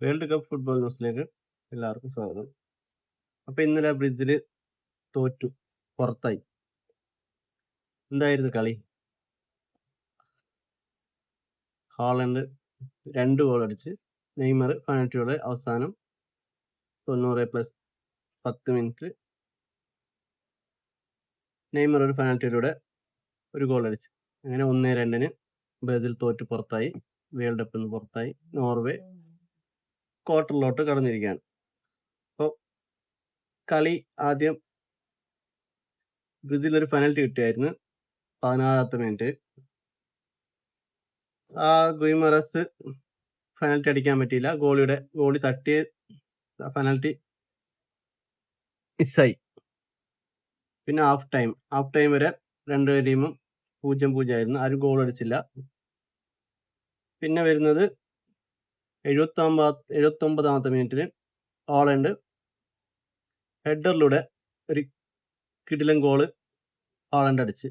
World cup football ന്യൂസിലേക്ക് എല്ലാവർക്കും സ്വാഗതം. അപ്പൊ ഇന്നലെ ബ്രസീൽ തോറ്റു, പുറത്തായി. എന്തായിരുന്നു കളി? ഹാളണ്ട് 2 ഗോൾ അടിച്ച്, നെയ്മർ പെനാൽറ്റിയുടെ അവസാനം 90+10 മിനിറ്റ് നെയ്മർ ഒരു പെനാൽറ്റിയിലൂടെ ഒരു ഗോൾ അടിച്ചു. അങ്ങനെ 1-2 ബ്രസീൽ തോറ്റു പുറത്തായി, വേൾഡ് കപ്പിൽ നിന്ന് പുറത്തായി. നോർവേ ക്വാർട്ടറിലോട്ട് കടന്നിരിക്കുകയാണ്. അപ്പോൾ കളി ആദ്യം ബ്രസീൽ ഒരു പെനാൽറ്റി കിട്ടിയായിരുന്നു 16ാമത്തെ മിനിറ്റ്. ആ ഗുയിമറസ് പെനാൽറ്റി അടിക്കാൻ പറ്റിയില്ല. ഗോളി തട്ടിയ പെനാൽറ്റി മിസ്സായി. പിന്നെ ഹാഫ് ടൈം വരെ രണ്ട് ടീമും 0-0 ആയിരുന്നു. ആരും ഗോൾ അടിച്ചില്ല. പിന്നെ വരുന്നത് 79ാമത്തെ മിനിറ്റിൽ ഹോളണ്ട് ഹെഡറിലൂടെ ഒരു കിടിലൻ ഗോള് ഹോളണ്ട് അടിച്ച്.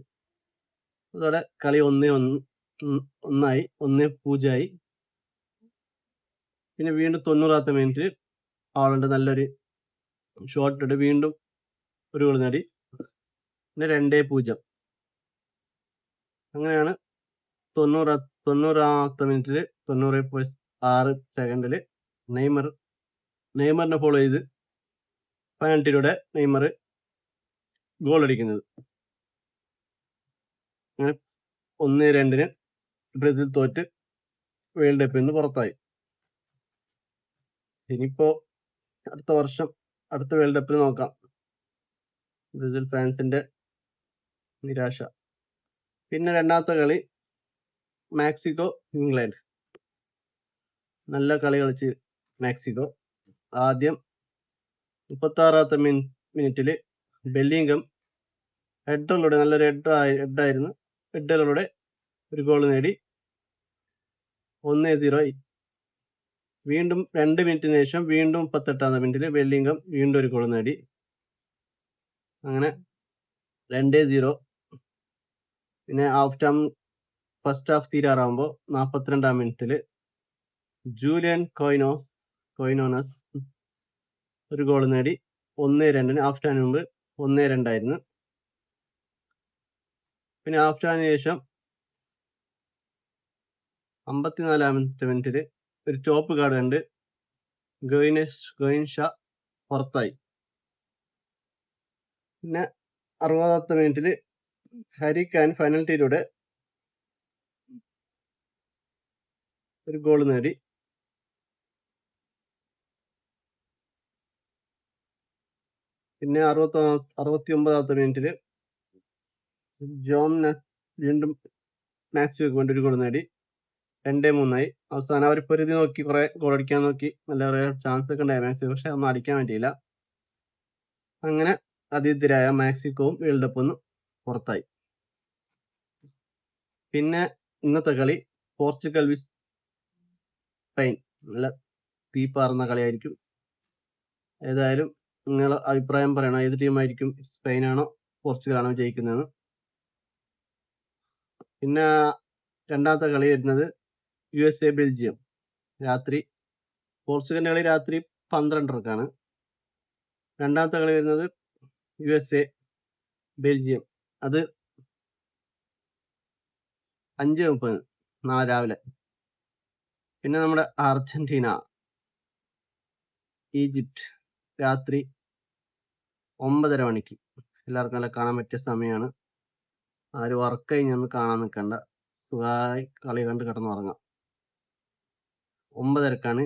അതോടെ കളി 1-0 ആയി. പിന്നെ വീണ്ടും 90ാമത്തെ മിനിറ്റിൽ ഹോളണ്ട് നല്ലൊരു ഷോട്ട് ഇട്ട് വീണ്ടും ഒരു ഗോൾ നേടി. പിന്നെ 2-0. അങ്ങനെയാണ് 90ാമത്തെ മിനിറ്റിൽ 90+6 നെയ്മറിനെ ഫോളോ ചെയ്ത് പെനാൽറ്റിയിലൂടെ നെയ്മർ ഗോൾ അടിക്കുന്നത്. അങ്ങനെ 1-2 ബ്രസീൽ തോറ്റ് വേൾഡ് കപ്പിൽ നിന്ന് പുറത്തായി. ഇനിയിപ്പോ അടുത്ത വേൾഡ് കപ്പിൽ നോക്കാം. ബ്രസീൽ ഫാൻസിന്റെ നിരാശ. പിന്നെ രണ്ടാമത്തെ കളി മെക്സിക്കോ ഇംഗ്ലണ്ട്. നല്ല കളി കളിച്ച് മെക്സിക്കോ. ആദ്യം 36ാമത്തെ മിനിറ്റിൽ ബെല്ലിംഗം ഹെഡറിലൂടെ നല്ലൊരു ഹെഡായിരുന്നു. ഹെഡറിലൂടെ ഒരു ഗോൾ നേടി 1-0 ആയി. വീണ്ടും 2 മിനിറ്റിന് ശേഷം വീണ്ടും 38ാമത്തെ മിനിറ്റിൽ ബെല്ലിംഗം വീണ്ടും ഒരു ഗോൾ നേടി. അങ്ങനെ 2-0. പിന്നെ ഫസ്റ്റ് ഹാഫ് തീരാറാകുമ്പോൾ 42ാം മിനിറ്റിൽ ജൂലിയൻ കൊയിനോനസ് ഒരു ഗോൾ നേടി 1-2. ഹാഫ് ടൈമിന് മുമ്പ് 1-2 ആയിരുന്നു. പിന്നെ ഹാഫ് ടൈമിന് ശേഷം 54ാമത്തെ മിനിറ്റിൽ ഒരു ചോപ്പ് കാർഡ് കണ്ട് ഗോയിൻഷാ പുറത്തായി. പിന്നെ 60ാമത്തെ മിനിറ്റിൽ ഹാരി കാൻ പെനാൽറ്റിയിലൂടെ ഒരു ഗോൾ നേടി. പിന്നെ 69ാമത്തെ മിനിറ്റിൽ വീണ്ടും മാക്സിക്കോക്ക് വേണ്ടി ഒരു ഗോൾ നേടി. 2-3 ആയി. അവസാനം അവർ പൊരുതി നോക്കി, കുറെ ഗോൾ അടിക്കാൻ നോക്കി, നല്ല ചാൻസ് ഒക്കെ ഉണ്ടായി മാക്സിക്കോ, പക്ഷെ ഒന്നും അടിക്കാൻ പറ്റിയില്ല. അങ്ങനെ ആതിഥേയരായ മെക്സിക്കോവും വേൾഡ് കപ്പിൽ നിന്ന് പുറത്തായി. പിന്നെ ഇന്നത്തെ കളി പോർച്ചുഗൽ വിസ് സ്പെയിൻ. നല്ല തീപ്പാറുന്ന കളിയായിരിക്കും. ഏതായാലും നിങ്ങൾ അഭിപ്രായം പറയണം, ഏത് ടീമായിരിക്കും, സ്പെയിനാണോ പോർച്ചുഗലാണോ ജയിക്കുന്നതെന്ന്. പിന്നെ രണ്ടാമത്തെ കളി വരുന്നത് USA ബെൽജിയം. പോർച്ചുഗലിന്റെ കളി രാത്രി 12:30-ക്കാണ്. രണ്ടാമത്തെ കളി വരുന്നത് USA ബെൽജിയം. അത് 5:30 നാളെ രാവിലെ. പിന്നെ നമ്മുടെ അർജന്റീന ഈജിപ്റ്റ് രാത്രി 9:30 മണിക്ക്. എല്ലാവർക്കും നല്ല കാണാൻ പറ്റിയ സമയമാണ്. ആരും വർക്ക് കഴിഞ്ഞൊന്നും കാണാൻ നിൽക്കണ്ട, സുഖമായി കളി കണ്ട് കിടന്നുറങ്ങാം. 9:30-ക്കാണ്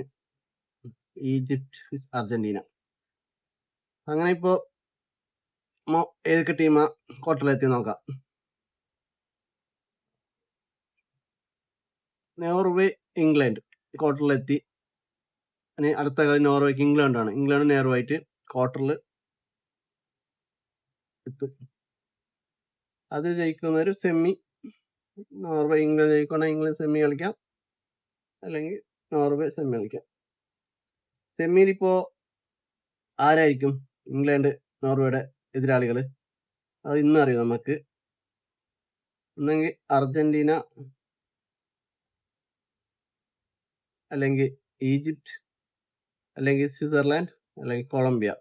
ഈജിപ്റ്റ് അർജന്റീന. അങ്ങനെ ഇപ്പോ ഏതൊക്കെ ടീമാ ക്വാർട്ടറിലെത്തി നോക്കാം. നോർവേ ഇംഗ്ലണ്ട് ക്വാർട്ടറിലെത്തി. ഇനി അടുത്ത കളി നോർവേക്ക് ഇംഗ്ലണ്ടാണ്. ഇംഗ്ലണ്ട് നോർവേയായിട്ട് ക്വാർട്ടറിൽ എത്തും. അത് ജയിക്കുന്നൊരു സെമി. നോർവേ ഇംഗ്ലണ്ട് ജയിക്കുകയാണെങ്കിൽ ഇംഗ്ലണ്ട് സെമി കളിക്കാം, അല്ലെങ്കിൽ നോർവേ സെമി കളിക്കാം. സെമിയിൽ ഇപ്പോ ആരായിരിക്കും ഇംഗ്ലണ്ട് നോർവേയുടെ എതിരാളികൾ? അത് ഇന്ന് അറിയാം നമുക്ക്. ഒന്നെങ്കിൽ അർജന്റീന, അല്ലെങ്കിൽ ഈജിപ്റ്റ്, അല്ലെങ്കിൽ സ്വിറ്റ്സർലാൻഡ്, അല്ലെങ്കിൽ കൊളംബിയ.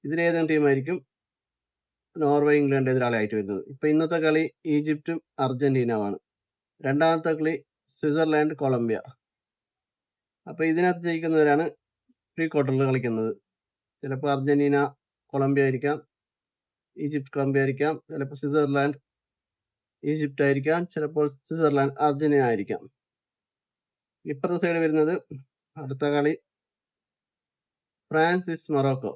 ഇതിലേതെങ്കിലും ടീമായിരിക്കും നോർവേ, ഇംഗ്ലണ്ട് എതിരാളിയായിട്ട് വരുന്നത്. ഇപ്പൊ ഇന്നത്തെ കളി ഈജിപ്തും അർജന്റീനയുമാണ്. രണ്ടാമത്തെ കളി സ്വിറ്റ്സർലാൻഡ്, കൊളംബിയ. അപ്പൊ ഇതിനകത്ത് ജയിക്കുന്നവരാണ് പ്രീ ക്വാർട്ടറിൽ കളിക്കുന്നത്. ചിലപ്പോൾ അർജന്റീന കൊളംബിയ ആയിരിക്കാം, ഈജിപ്ത് കൊളംബിയ ആയിരിക്കാം, ചിലപ്പോൾ സ്വിറ്റ്സർലാൻഡ് ഈജിപ്ത് ആയിരിക്കാം, ചിലപ്പോൾ സ്വിറ്റ്സർലാൻഡ് അർജന്റീന ആയിരിക്കാം. ഇപ്പുറത്തെ സൈഡ് വരുന്നത് അടുത്ത കളി ഫ്രാൻസ് വിസ് മൊറോക്കോ.